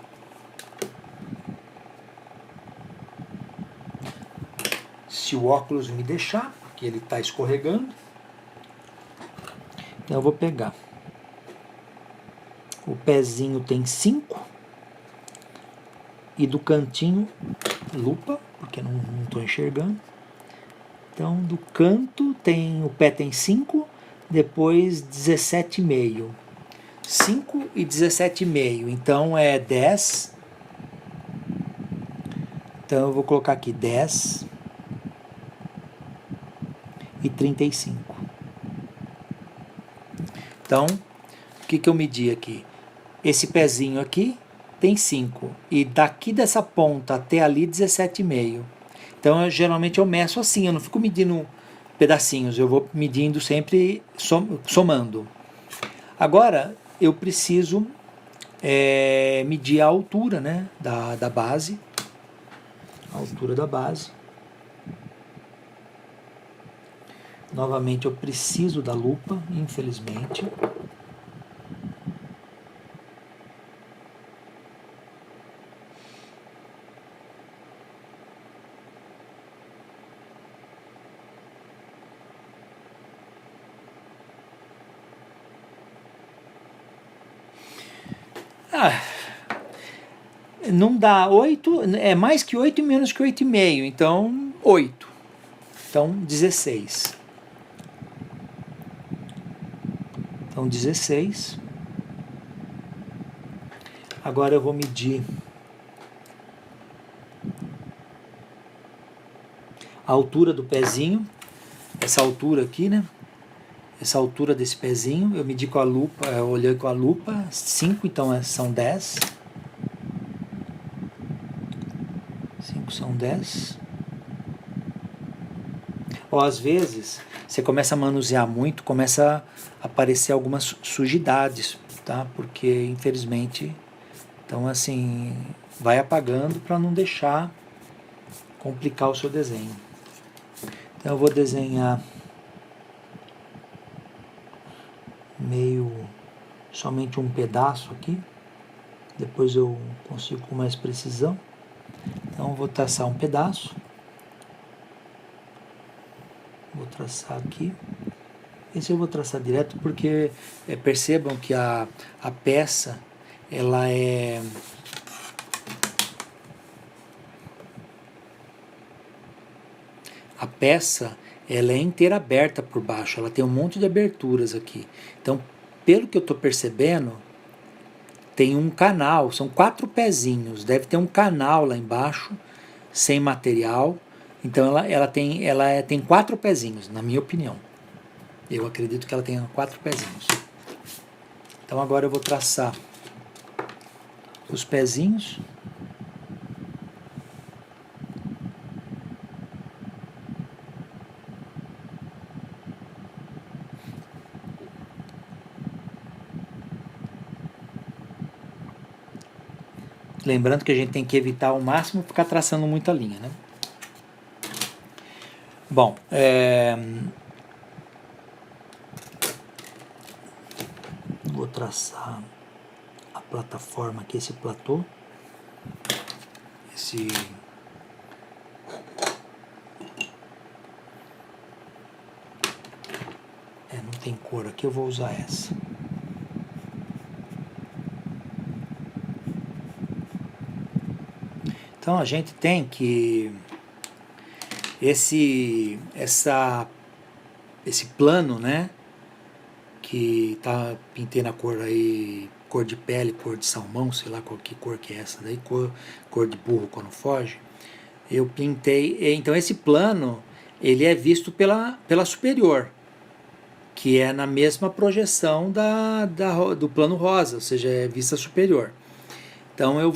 Se o óculos me deixar, porque ele está escorregando. Então eu vou pegar. O pezinho tem 5. E do cantinho, lupa, porque não estou enxergando. Então, do canto, o pé tem 5, depois 17,5. 5 e 17,5, então é 10. Então, eu vou colocar aqui 10 e 35. Então, o que eu medi aqui? Esse pezinho aqui tem 5. E daqui dessa ponta até ali, 17,5. Então, geralmente eu meço assim, eu não fico medindo pedacinhos, eu vou medindo sempre somando. Agora, eu preciso medir a altura, né, da base. A altura da base. Novamente, eu preciso da lupa, infelizmente. Não dá 8, é mais que 8 e menos que 8,5, então 8. Então 16. Então 16. Agora eu vou medir a altura do pezinho, essa altura aqui, né? Essa altura desse pezinho, eu medi com a lupa, eu olhei com a lupa, 5, então são 10. 5 são 10. Ou às vezes, você começa a manusear muito, começa a aparecer algumas sujidades, tá? Porque, infelizmente, então assim, vai apagando para não deixar complicar o seu desenho. Então eu vou desenhar somente um pedaço aqui, depois eu consigo com mais precisão. Então eu vou traçar um pedaço, vou traçar aqui. Esse eu vou traçar direto porque percebam que a peça ela é... A peça, ela é inteira aberta por baixo, ela tem um monte de aberturas aqui. Então, pelo que eu estou percebendo, tem um canal, são 4 pezinhos, deve ter um canal lá embaixo, sem material. Então ela tem 4 pezinhos, na minha opinião. Eu acredito que ela tenha 4 pezinhos. Então agora eu vou traçar os pezinhos. Lembrando que a gente tem que evitar ao máximo ficar traçando muita linha, né? Bom, vou traçar a plataforma aqui, esse platô, não tem cor aqui, eu vou usar essa. Então a gente tem que esse plano, né, que pintei na cor aí, cor de pele, cor de salmão, sei lá que cor que é essa daí, cor de burro quando foge, eu pintei. Então esse plano, ele é visto pela superior, que é na mesma projeção do plano rosa, ou seja, é vista superior. Então eu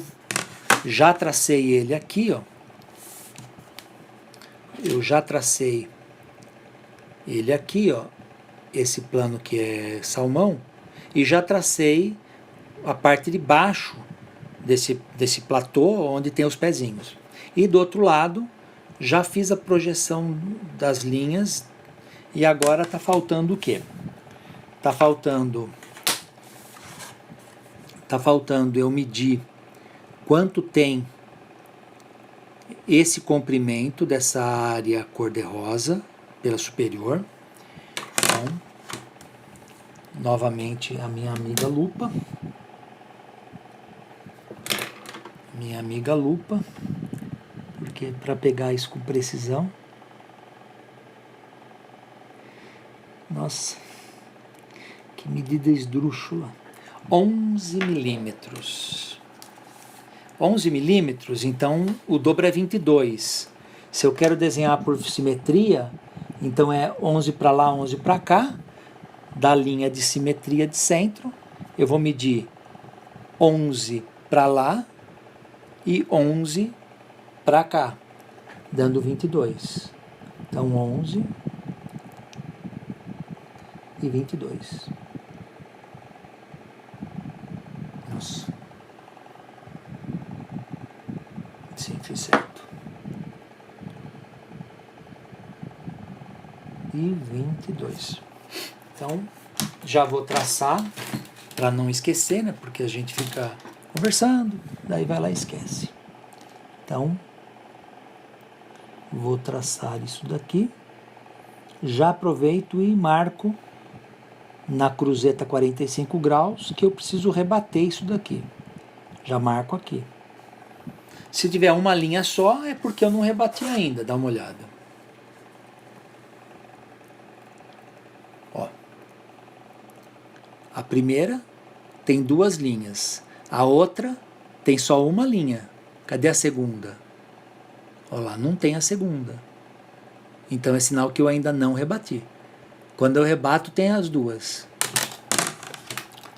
já tracei ele aqui, ó. Eu já tracei ele aqui, ó, esse plano que é salmão, e já tracei a parte de baixo desse platô onde tem os pezinhos. E do outro lado, já fiz a projeção das linhas, e agora está faltando o quê? Está faltando eu medir quanto tem esse comprimento dessa área cor-de-rosa pela superior. Então, novamente a minha amiga lupa. Porque para pegar isso com precisão. Nossa, que medida esdrúxula. 11 milímetros. 11 milímetros, então o dobro é 22. Se eu quero desenhar por simetria, então é 11 para lá, 11 para cá, da linha de simetria de centro, eu vou medir 11 para lá e 11 para cá, dando 22. Então 11 e 22. Nossa. Sim, fiz certo. E 22. Então, já vou traçar para não esquecer, né? Porque a gente fica conversando, daí vai lá e esquece. Então, vou traçar isso daqui. Já aproveito e marco na cruzeta 45 graus que eu preciso rebater isso daqui. Já marco aqui. Se tiver uma linha só, é porque eu não rebati ainda. Dá uma olhada. Ó. A primeira tem 2 linhas. A outra tem só uma linha. Cadê a segunda? Olha lá, não tem a segunda. Então é sinal que eu ainda não rebati. Quando eu rebato, tem as 2.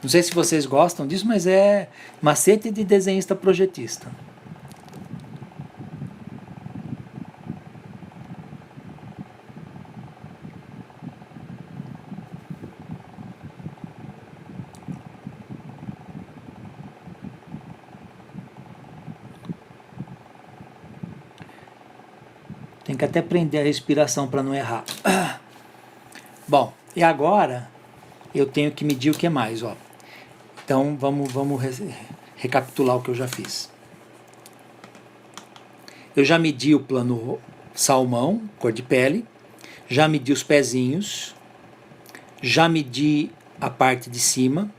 Não sei se vocês gostam disso, mas é macete de desenhista projetista. Tem que até prender a respiração para não errar. Bom, e agora eu tenho que medir o que mais, ó. Então vamos recapitular o que eu já fiz. Eu já medi o plano salmão, cor de pele, já medi os pezinhos, já medi a parte de cima,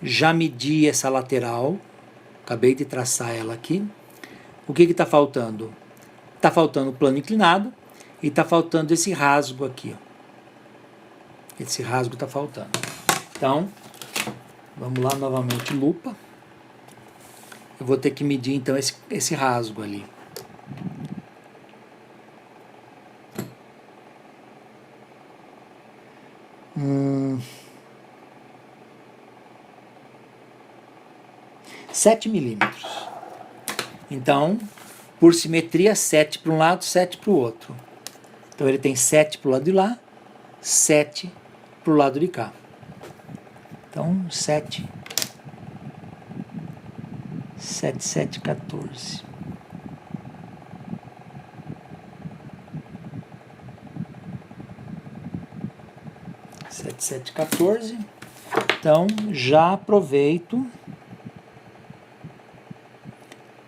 já medi essa lateral, acabei de traçar ela aqui. O que está faltando? Está faltando o plano inclinado e está faltando esse rasgo aqui. Ó. Esse rasgo está faltando. Então, vamos lá novamente, lupa. Eu vou ter que medir então esse rasgo ali. Hum, 7 milímetros. Então, por simetria, 7 para um lado, 7 para o outro. Então ele tem 7 para o lado de lá, 7 para o lado de cá. Então, 7, 7, 14. Sete, 14. Então, já aproveito,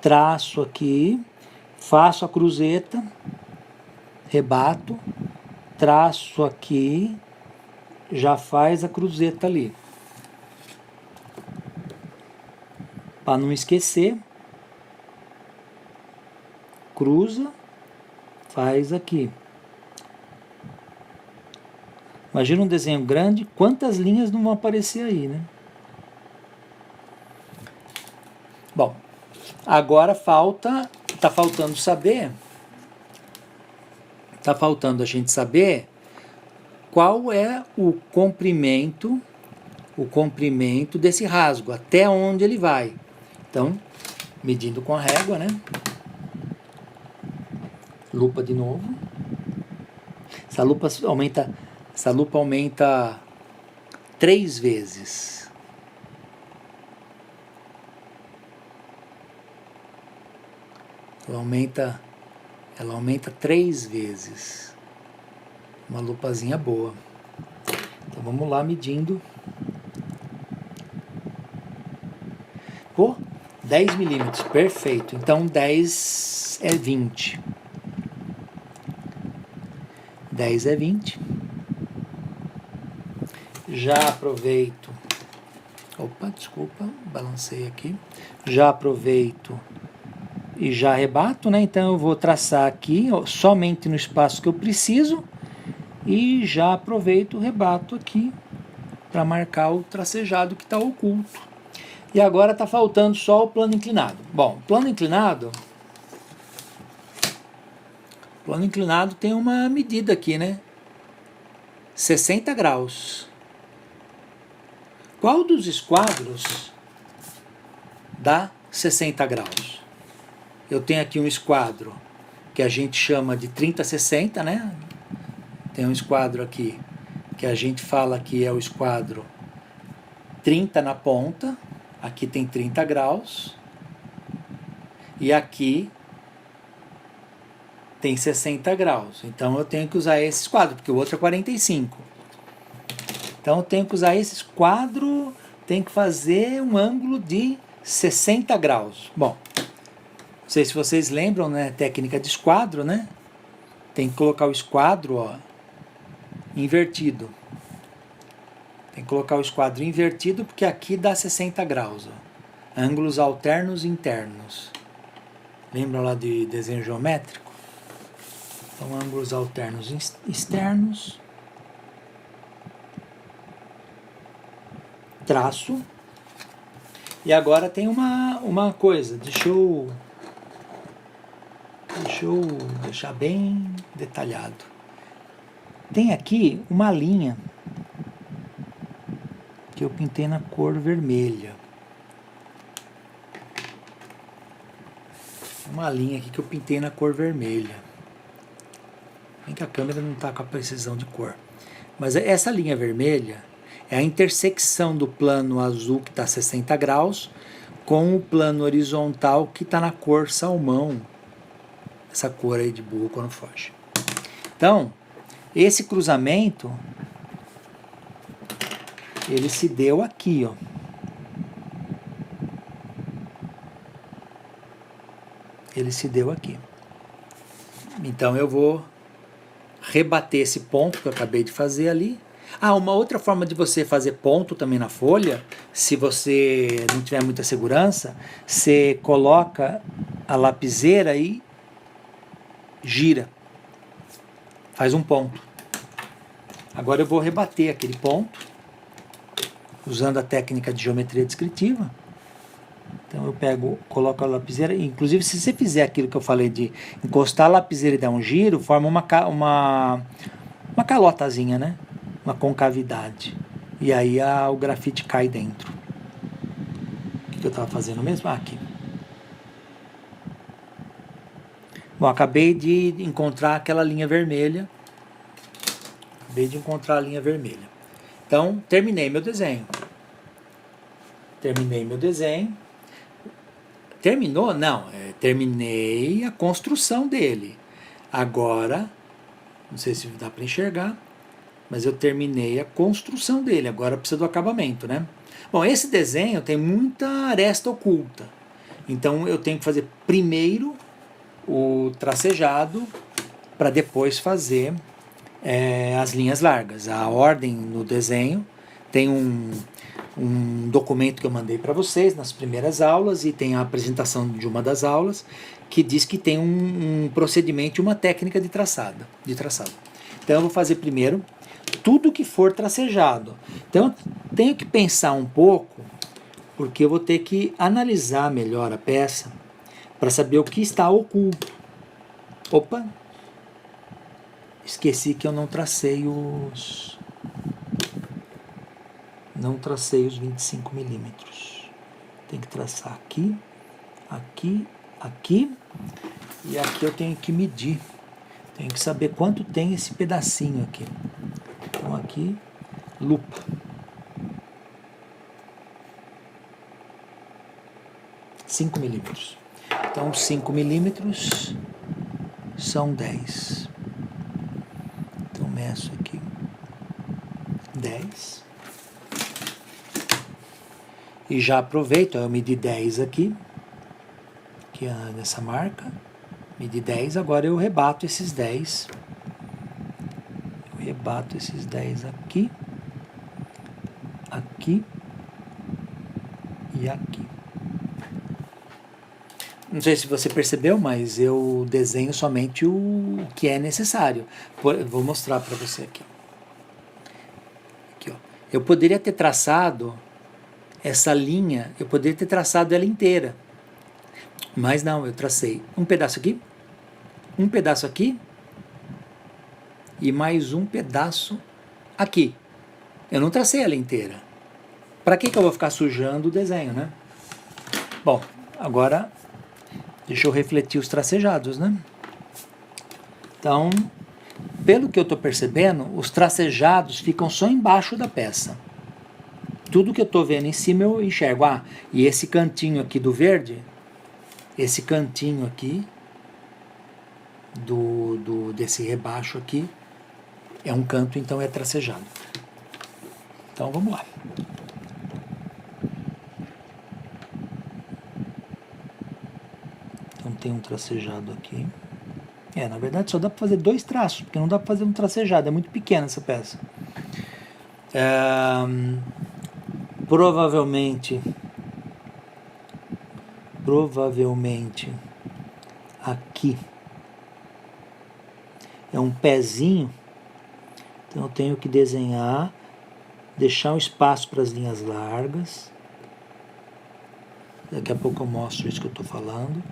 traço aqui, faço a cruzeta, rebato, traço aqui, já faz a cruzeta ali. Para não esquecer, cruza, faz aqui. Imagina um desenho grande, quantas linhas não vão aparecer aí, né? Bom, agora tá faltando a gente saber qual é o comprimento desse rasgo, até onde ele vai. Então, medindo com a régua, né? Lupa de novo. Essa lupa aumenta 3 vezes. Ela aumenta 3 vezes. Uma lupazinha boa. Então vamos lá medindo. Pô, 10 milímetros, perfeito. Então 10 é 20. 10 é 20. Já aproveito. Opa, desculpa, balancei aqui. Já aproveito e já rebato, né? Então eu vou traçar aqui ó, somente no espaço que eu preciso e já aproveito e rebato aqui para marcar o tracejado que está oculto. E agora está faltando só o plano inclinado. Bom, plano inclinado tem uma medida aqui, né? 60 graus. Qual dos esquadros dá 60 graus? Eu tenho aqui um esquadro que a gente chama de 30-60, né? Tem um esquadro aqui que a gente fala que é o esquadro 30 na ponta. Aqui tem 30 graus. E aqui tem 60 graus. Então eu tenho que usar esse esquadro, porque o outro é 45. Então eu tenho que usar esse esquadro, tenho que fazer um ângulo de 60 graus. Bom, não sei se vocês lembram, né? Técnica de esquadro, né? Tem que colocar o esquadro, ó, invertido. Tem que colocar o esquadro invertido, porque aqui dá 60 graus. Ó. Ângulos alternos internos. Lembram lá de desenho geométrico? Então, ângulos alternos externos. Traço. E agora tem uma coisa. Deixa eu deixar bem detalhado. Tem aqui uma linha que eu pintei na cor vermelha. Uma linha aqui que eu pintei na cor vermelha. Bem que a câmera não está com a precisão de cor. Mas essa linha vermelha é a intersecção do plano azul, que está a 60 graus, com o plano horizontal, que está na cor salmão. Essa cor aí de burro quando foge. Então, esse cruzamento, ele se deu aqui, ó. Ele se deu aqui. Então eu vou rebater esse ponto que eu acabei de fazer ali. Ah, uma outra forma de você fazer ponto também na folha, se você não tiver muita segurança, você coloca a lapiseira e gira, faz um ponto. Agora eu vou rebater aquele ponto, usando a técnica de geometria descritiva. Então eu pego, coloco a lapiseira, inclusive se você fizer aquilo que eu falei de encostar a lapiseira e dar um giro, forma uma calotazinha, né? Uma concavidade. E aí o grafite cai dentro. O que eu estava fazendo mesmo? Aqui. Bom, acabei de encontrar aquela linha vermelha. Então, terminei meu desenho. Terminou? Não. Terminei a construção dele. Agora, não sei se dá para enxergar, mas eu terminei a construção dele. Agora precisa do acabamento, né? Bom, esse desenho tem muita aresta oculta. Então eu tenho que fazer primeiro o tracejado para depois fazer as linhas largas. A ordem no desenho tem um documento que eu mandei para vocês nas primeiras aulas e tem a apresentação de uma das aulas que diz que tem um procedimento e uma técnica de traçado. Então eu vou fazer primeiro tudo que for tracejado. Então eu tenho que pensar um pouco, porque eu vou ter que analisar melhor a peça para saber o que está oculto. Opa! Esqueci que eu não tracei os 25 milímetros. Tem que traçar aqui, aqui, aqui, e aqui eu tenho que medir. Tenho que saber quanto tem esse pedacinho aqui. Então aqui, lupa. 5 milímetros. Então 5 milímetros são 10. Então meço aqui 10. E já aproveito, eu medi 10 aqui nessa marca. Medi 10, agora eu rebato esses 10. Aqui, aqui e aqui. Não sei se você percebeu, mas eu desenho somente o que é necessário. Vou mostrar para você aqui. Aqui, ó. Eu poderia ter traçado essa linha, eu poderia ter traçado ela inteira. Mas não, eu tracei um pedaço aqui e mais um pedaço aqui. Eu não tracei ela inteira. Para que eu vou ficar sujando o desenho, né? Bom, agora deixa eu refletir os tracejados, né? Então, pelo que eu estou percebendo, os tracejados ficam só embaixo da peça. Tudo que eu estou vendo em cima eu enxergo. E esse cantinho aqui do verde, esse cantinho aqui desse rebaixo aqui é um canto, então é tracejado. Então vamos lá. Então tem um tracejado aqui. Na verdade só dá para fazer 2 traços, porque não dá para fazer um tracejado, é muito pequena essa peça. Provavelmente aqui é um pezinho, então eu tenho que desenhar, deixar um espaço para as linhas largas. Daqui a pouco eu mostro isso que eu estou falando.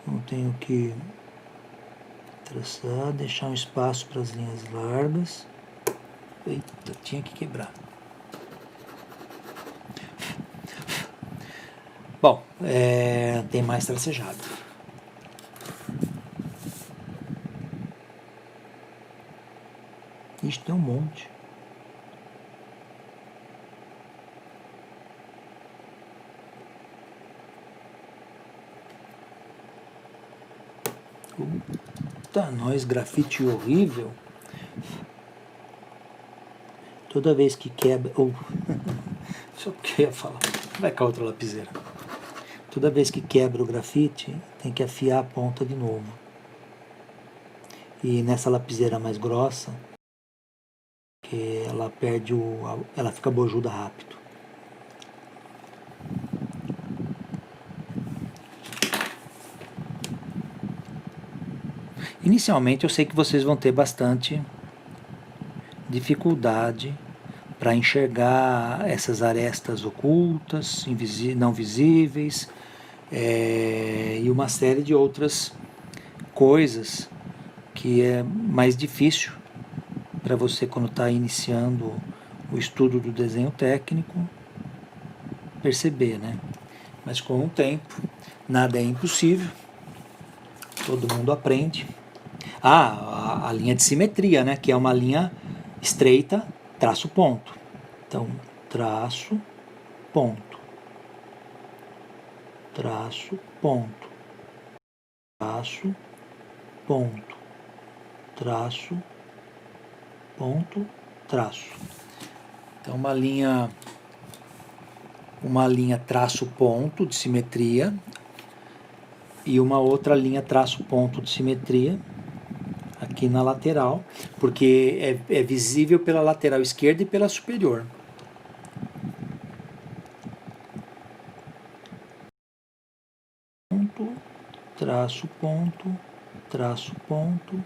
Então eu tenho que traçar, deixar um espaço para as linhas largas. Eita, tinha que quebrar. Bom, tem mais tracejado. Ixi, tem um monte. Puta, nós, grafite horrível. Toda vez que quebra... Só que eu ia falar. Vai com a outra lapiseira. toda vez que quebra o grafite, tem que afiar a ponta de novo. E nessa lapiseira mais grossa, que ela perde ela fica bojuda rápido. Inicialmente eu sei que vocês vão ter bastante dificuldade para enxergar essas arestas ocultas, não visíveis, e uma série de outras coisas que é mais difícil para você, quando está iniciando o estudo do desenho técnico, perceber, né? Mas com o tempo, nada é impossível, todo mundo aprende. A linha de simetria, né? Que é uma linha estreita, traço ponto. Então, traço, ponto. Traço, ponto. Traço, ponto. Traço, ponto, traço. Então, uma linha traço ponto de simetria e uma outra linha traço ponto de simetria aqui na lateral, porque é visível pela lateral esquerda e pela superior. Ponto, traço ponto, traço ponto,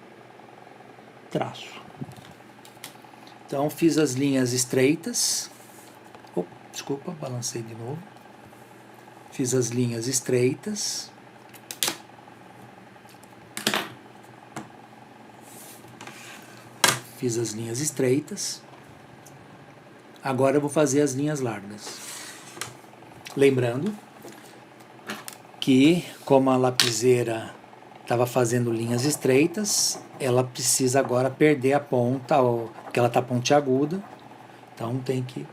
traço. Então fiz as linhas estreitas. Desculpa, balancei de novo. Fiz as linhas estreitas. Fiz as linhas estreitas. Agora eu vou fazer as linhas largas. Lembrando que, como a lapiseira estava fazendo linhas estreitas, ela precisa agora perder a ponta, porque ela está pontiaguda. Então tem que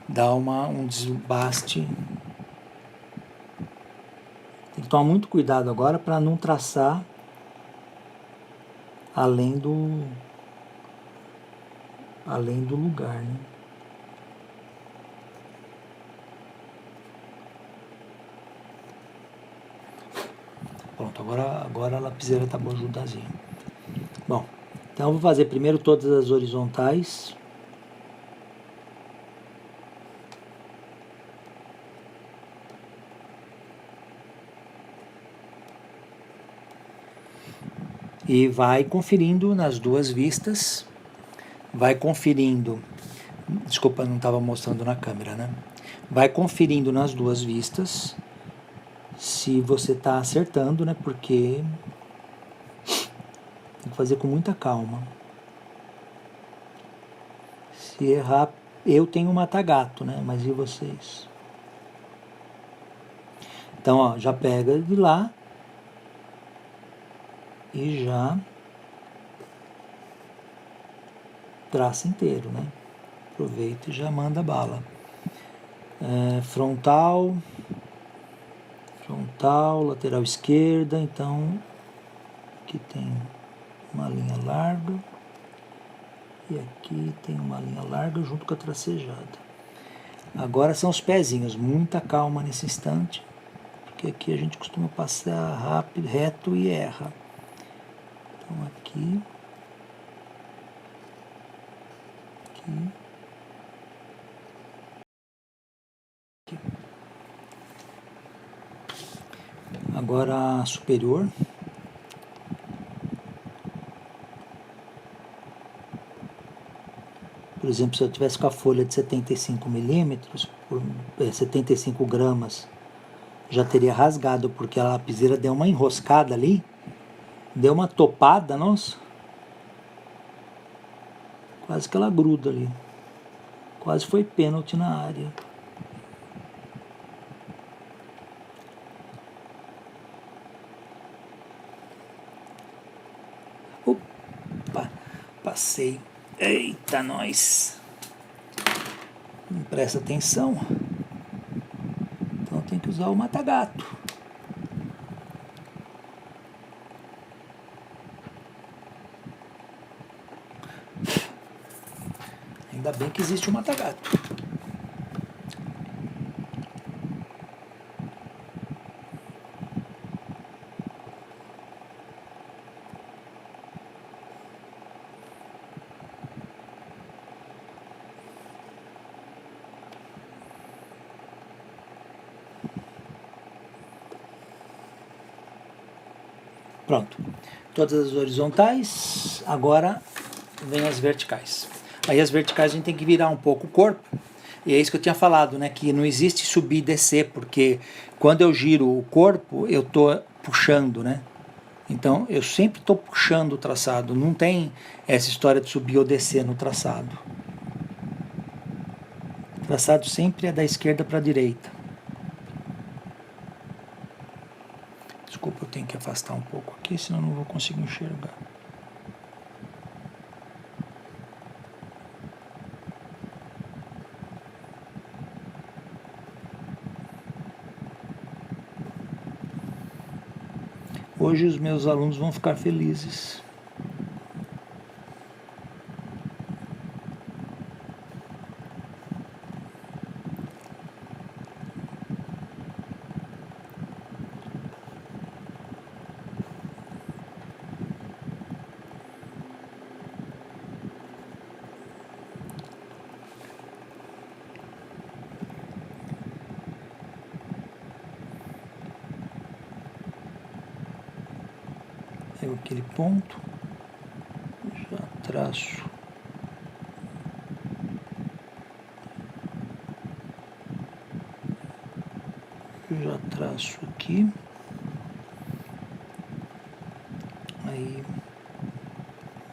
dar um desbaste. Tem que tomar muito cuidado agora para não traçar além do lugar, né? Pronto, agora a lapiseira está bojudazinha. Bom, então eu vou fazer primeiro todas as horizontais. E vai conferindo nas duas vistas, vai conferindo, desculpa, não estava mostrando na câmera, né? Vai conferindo nas duas vistas se você está acertando, né? Porque tem que fazer com muita calma. Se errar, eu tenho um mata-gato, né? Mas e vocês? Então, ó, já pega de lá e já traça inteiro, né? Aproveita e já manda bala. Frontal, lateral esquerda, então aqui tem uma linha larga e aqui tem uma linha larga junto com a tracejada. Agora são os pezinhos, muita calma nesse instante, porque aqui a gente costuma passar rápido, reto e erra. Então aqui, aqui. Agora a superior. Por exemplo, se eu tivesse com a folha de 75 milímetros, por 75 gramas, já teria rasgado, porque a lapiseira deu uma enroscada ali, deu uma topada, nossa. Quase que ela gruda ali. Quase foi pênalti na área. Opa, passei. Eita, nós. Não presta atenção. Então tem que usar o mata-gato. Ainda bem que existe o mata-gato. Pronto. Todas as horizontais, agora vem as verticais. Aí as verticais a gente tem que virar um pouco o corpo, e é isso que eu tinha falado, né, que não existe subir e descer, porque quando eu giro o corpo, eu estou puxando, né? Então eu sempre estou puxando o traçado, não tem essa história de subir ou descer no traçado. O traçado sempre é da esquerda para a direita. Desculpa, eu tenho que afastar um pouco aqui, senão não vou conseguir enxergar. Hoje os meus alunos vão ficar felizes. Pego aquele ponto, já traço. Já traço aqui. Aí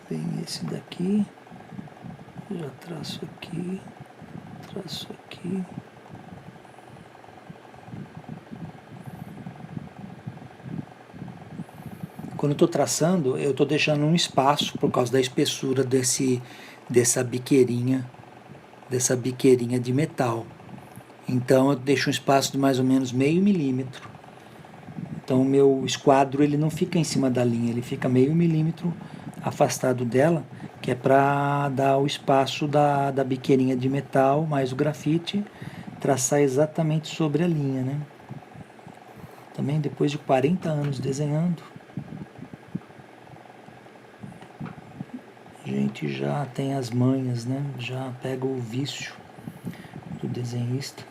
vem esse daqui, já traço aqui, traço aqui. Quando eu estou traçando, eu estou deixando um espaço por causa da espessura dessa biqueirinha de metal. Então eu deixo um espaço de mais ou menos meio milímetro. Então o meu esquadro ele não fica em cima da linha, ele fica meio milímetro afastado dela, que é para dar o espaço da biqueirinha de metal mais o grafite, traçar exatamente sobre a linha, né? Também depois de 40 anos desenhando, a gente já tem as manhas, né? Já pega o vício do desenhista.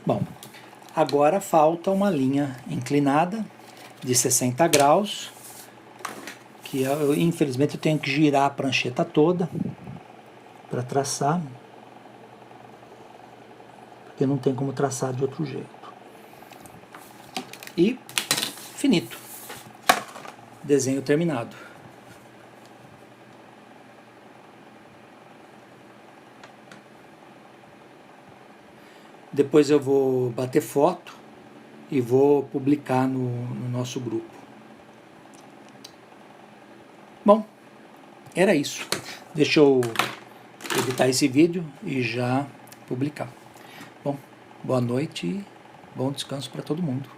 Bom, agora falta uma linha inclinada de 60 graus, que infelizmente eu tenho que girar a prancheta toda para traçar, porque não tem como traçar de outro jeito. E finito. Desenho terminado. Depois eu vou bater foto e vou publicar no nosso grupo. Bom, era isso. Deixa eu editar esse vídeo e já publicar. Bom, boa noite e bom descanso para todo mundo.